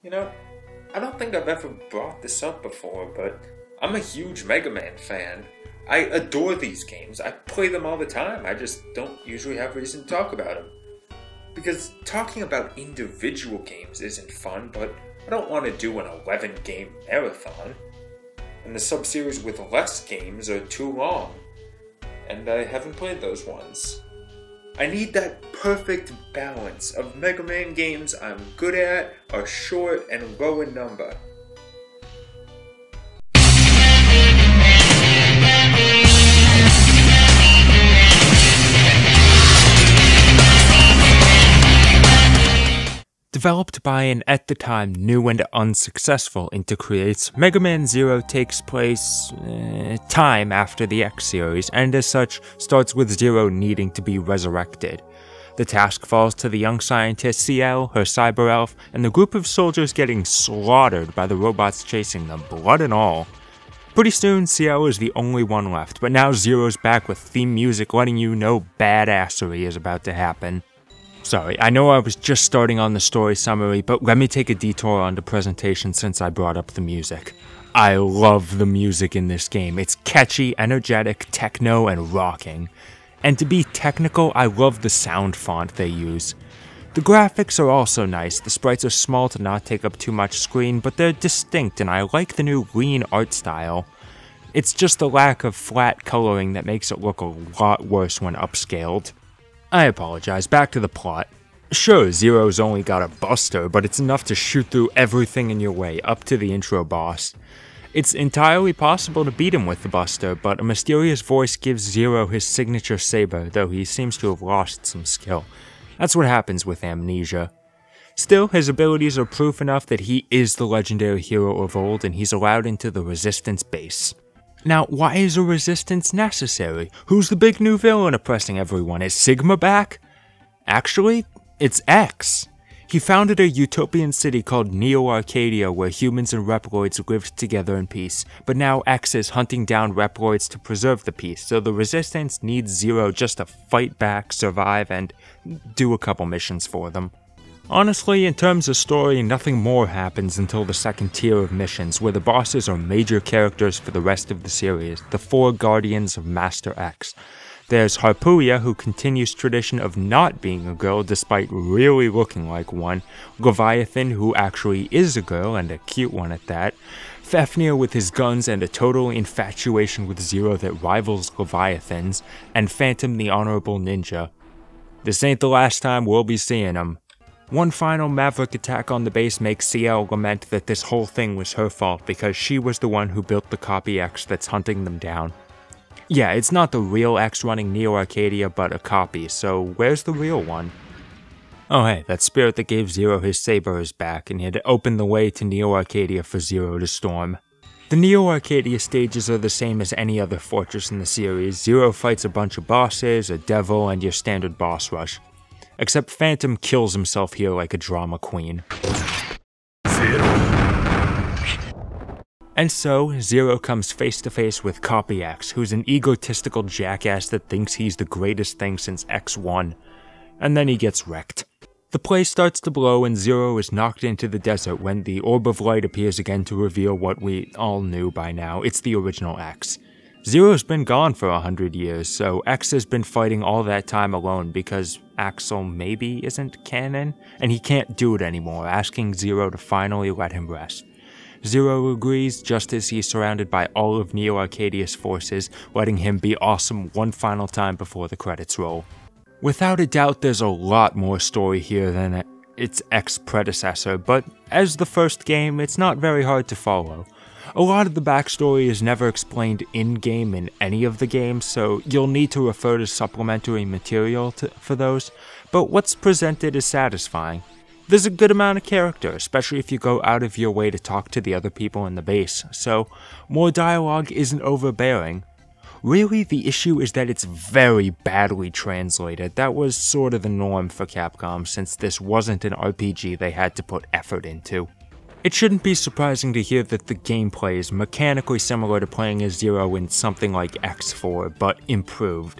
You know, I don't think I've ever brought this up before, but I'm a huge Mega Man fan. I adore these games. I play them all the time. I just don't usually have reason to talk about them. Because talking about individual games isn't fun, but I don't want to do an 11 game marathon. And the sub-series with less games are too long, and I haven't played those ones. I need that perfect balance of Mega Man games I'm good at, are short and low in number. Developed by an at the time new and unsuccessful Inter Creates, Mega Man Zero takes place time after the X series, and as such, starts with Zero needing to be resurrected. The task falls to the young scientist CL, her cyber elf, and the group of soldiers getting slaughtered by the robots chasing them, blood and all. Pretty soon, CL is the only one left, but now Zero's back with theme music letting you know badassery is about to happen. Sorry, I know I was just starting on the story summary, but let me take a detour on the presentation since I brought up the music. I love the music in this game. It's catchy, energetic, techno, and rocking. And to be technical, I love the sound font they use. The graphics are also nice. The sprites are small to not take up too much screen, but they're distinct and I like the new lean art style. It's just the lack of flat coloring that makes it look a lot worse when upscaled. I apologize, back to the plot. Sure, Zero's only got a buster, but it's enough to shoot through everything in your way, up to the intro boss. It's entirely possible to beat him with the buster, but a mysterious voice gives Zero his signature saber, though he seems to have lost some skill. That's what happens with amnesia. Still, his abilities are proof enough that he is the legendary hero of old, and he's allowed into the Resistance base. Now, why is a resistance necessary? Who's the big new villain oppressing everyone? Is Sigma back? Actually, it's X. He founded a utopian city called Neo-Arcadia where humans and Reploids lived together in peace, but now X is hunting down Reploids to preserve the peace, so the resistance needs Zero just to fight back, survive, and do a couple missions for them. Honestly, in terms of story, nothing more happens until the second tier of missions, where the bosses are major characters for the rest of the series, the four guardians of Master X. There's Harpuya, who continues tradition of not being a girl despite really looking like one, Leviathan, who actually is a girl, and a cute one at that, Fafnir with his guns and a total infatuation with Zero that rivals Leviathan's, and Phantom the Honorable Ninja. This ain't the last time we'll be seeing him. One final Maverick attack on the base makes CL lament that this whole thing was her fault because she was the one who built the copy X that's hunting them down. Yeah, it's not the real X running Neo-Arcadia, but a copy, so where's the real one? Oh hey, that spirit that gave Zero his saber is back, and it opened the way to Neo-Arcadia for Zero to storm. The Neo-Arcadia stages are the same as any other fortress in the series. Zero fights a bunch of bosses, a devil, and your standard boss rush. Except Phantom kills himself here like a drama queen. And so, Zero comes face to face with Copy X, who's an egotistical jackass that thinks he's the greatest thing since X1. And then he gets wrecked. The place starts to blow and Zero is knocked into the desert when the Orb of Light appears again to reveal what we all knew by now. It's the original X. Zero's been gone for 100 years, so X has been fighting all that time alone because Axel maybe isn't canon, and he can't do it anymore, asking Zero to finally let him rest. Zero agrees just as he's surrounded by all of Neo-Arcadia's forces, letting him be awesome one final time before the credits roll. Without a doubt, there's a lot more story here than its ex-predecessor, but as the first game, it's not very hard to follow. A lot of the backstory is never explained in-game in any of the games, so you'll need to refer to supplementary material for those, but what's presented is satisfying. There's a good amount of character, especially if you go out of your way to talk to the other people in the base, so more dialogue isn't overbearing. Really, the issue is that it's very badly translated. That was sort of the norm for Capcom, since this wasn't an RPG they had to put effort into. It shouldn't be surprising to hear that the gameplay is mechanically similar to playing as Zero in something like X4, but improved.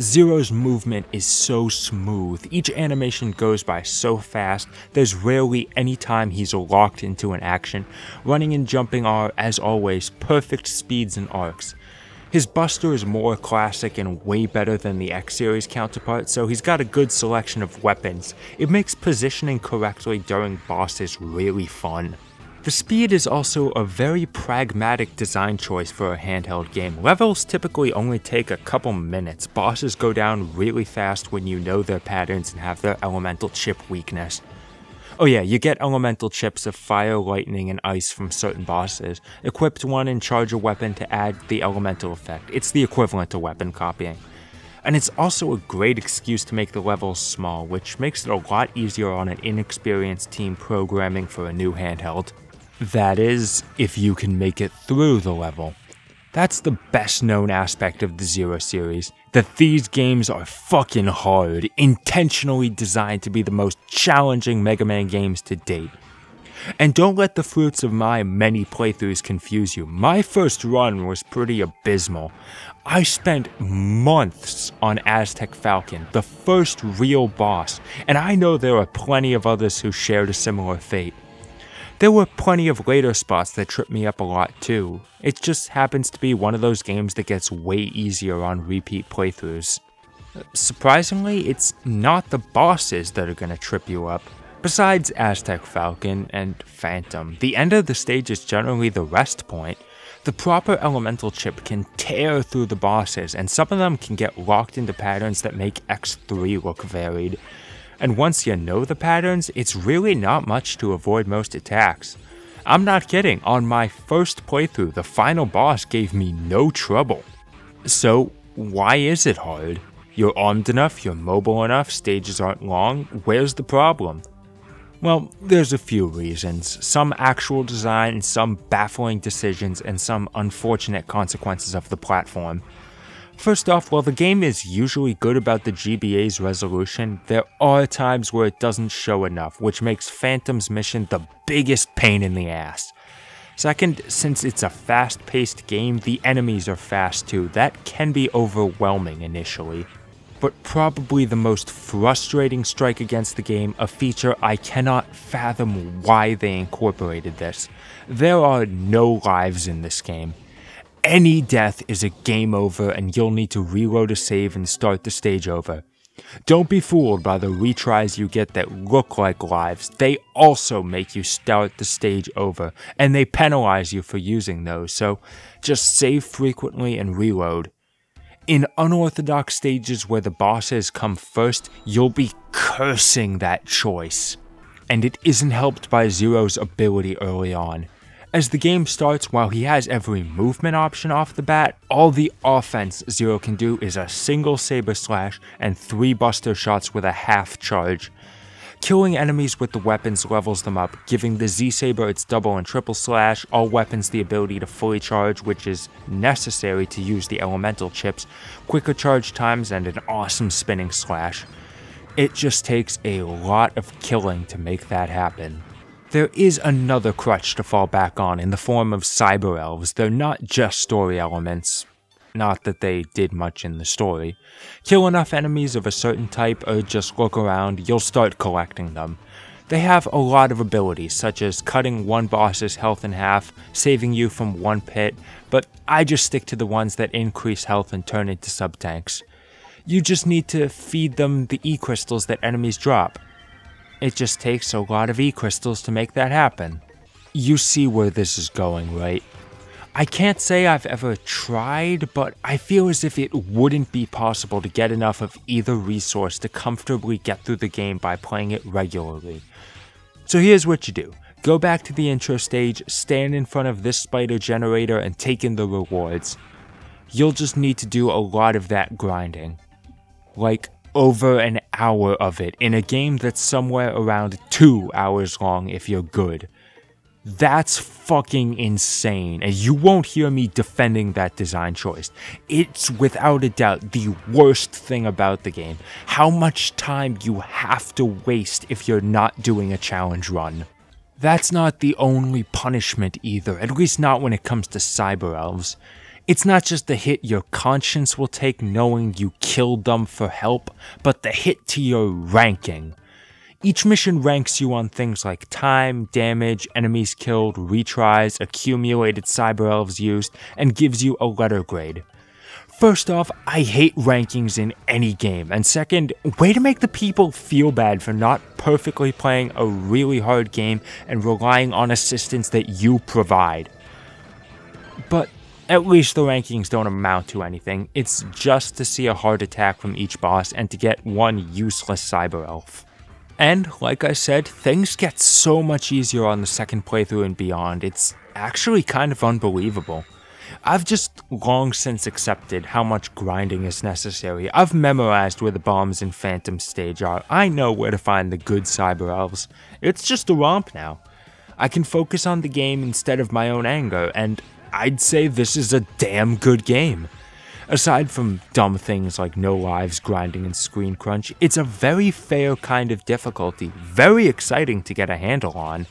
Zero's movement is so smooth, each animation goes by so fast, there's rarely any time he's locked into an action. Running and jumping are, as always, perfect speeds and arcs. His buster is more classic and way better than the X-Series counterpart, so he's got a good selection of weapons. It makes positioning correctly during bosses really fun. The speed is also a very pragmatic design choice for a handheld game. Levels typically only take a couple minutes. Bosses go down really fast when you know their patterns and have their elemental chip weakness. Oh yeah, you get elemental chips of fire, lightning, and ice from certain bosses. Equip one and charge a weapon to add the elemental effect. It's the equivalent to weapon copying. And it's also a great excuse to make the levels small, which makes it a lot easier on an inexperienced team programming for a new handheld. That is, if you can make it through the level. That's the best known aspect of the Zero series, that these games are fucking hard, intentionally designed to be the most challenging Mega Man games to date. And don't let the fruits of my many playthroughs confuse you. My first run was pretty abysmal. I spent months on Aztec Falcon, the first real boss, and I know there are plenty of others who shared a similar fate. There were plenty of later spots that tripped me up a lot too. It just happens to be one of those games that gets way easier on repeat playthroughs. Surprisingly, it's not the bosses that are gonna trip you up. Besides Aztec Falcon and Phantom, the end of the stage is generally the rest point. The proper elemental chip can tear through the bosses, and some of them can get locked into patterns that make X3 look varied. And once you know the patterns, it's really not much to avoid most attacks. I'm not kidding, on my first playthrough, the final boss gave me no trouble. So, why is it hard? You're armed enough, you're mobile enough, stages aren't long, where's the problem? Well, there's a few reasons. Some actual design, some baffling decisions, and some unfortunate consequences of the platform. First off, while the game is usually good about the GBA's resolution, there are times where it doesn't show enough, which makes Phantom's mission the biggest pain in the ass. Second, since it's a fast-paced game, the enemies are fast too. That can be overwhelming initially. But probably the most frustrating strike against the game, a feature I cannot fathom why they incorporated this. There are no lives in this game. Any death is a game over and you'll need to reload a save and start the stage over. Don't be fooled by the retries you get that look like lives. They also make you start the stage over, and they penalize you for using those, so just save frequently and reload. In unorthodox stages where the bosses come first, you'll be cursing that choice. And it isn't helped by Zero's ability early on. As the game starts, while he has every movement option off the bat, all the offense Zero can do is a single Saber Slash and 3 Buster Shots with a half charge. Killing enemies with the weapons levels them up, giving the Z-Saber its double and triple slash, all weapons the ability to fully charge, which is necessary to use the elemental chips, quicker charge times, and an awesome spinning slash. It just takes a lot of killing to make that happen. There is another crutch to fall back on in the form of cyber elves. They're not just story elements. Not that they did much in the story. Kill enough enemies of a certain type or just look around, you'll start collecting them. They have a lot of abilities, such as cutting one boss's health in half, saving you from one pit, but I just stick to the ones that increase health and turn into sub-tanks. You just need to feed them the E-crystals that enemies drop. It just takes a lot of E-crystals to make that happen. You see where this is going, right? I can't say I've ever tried, but I feel as if it wouldn't be possible to get enough of either resource to comfortably get through the game by playing it regularly. So here's what you do. Go back to the intro stage, stand in front of this spider generator, and take in the rewards. You'll just need to do a lot of that grinding. Like, over an hour of it in a game that's somewhere around 2 hours long if you're good. That's fucking insane, and you won't hear me defending that design choice. It's without a doubt the worst thing about the game, how much time you have to waste if you're not doing a challenge run. That's not the only punishment either, at least not when it comes to cyber elves. It's not just the hit your conscience will take knowing you killed them for help, but the hit to your ranking. Each mission ranks you on things like time, damage, enemies killed, retries, accumulated cyber elves used, and gives you a letter grade. First off, I hate rankings in any game, and second, way to make the people feel bad for not perfectly playing a really hard game and relying on assistance that you provide. But at least the rankings don't amount to anything. It's just to see a hard attack from each boss and to get one useless cyber elf. And like I said, things get so much easier on the second playthrough and beyond. It's actually kind of unbelievable. I've just long since accepted how much grinding is necessary. I've memorized where the bombs in Phantom Stage are. I know where to find the good cyber elves. It's just a romp now. I can focus on the game instead of my own anger, and I'd say this is a damn good game. Aside from dumb things like no lives, grinding, and screen crunch, it's a very fair kind of difficulty, very exciting to get a handle on.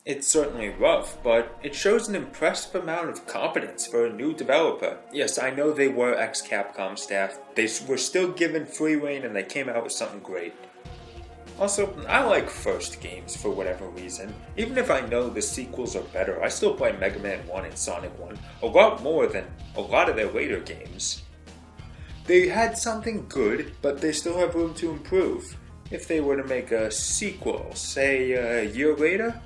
It's certainly rough, but it shows an impressive amount of competence for a new developer. Yes, I know they were ex-Capcom staff, they were still given free rein and they came out with something great. Also, I like first games for whatever reason. Even if I know the sequels are better, I still play Mega Man 1 and Sonic 1 a lot more than a lot of their later games. They had something good, but they still have room to improve. If they were to make a sequel, say a year later,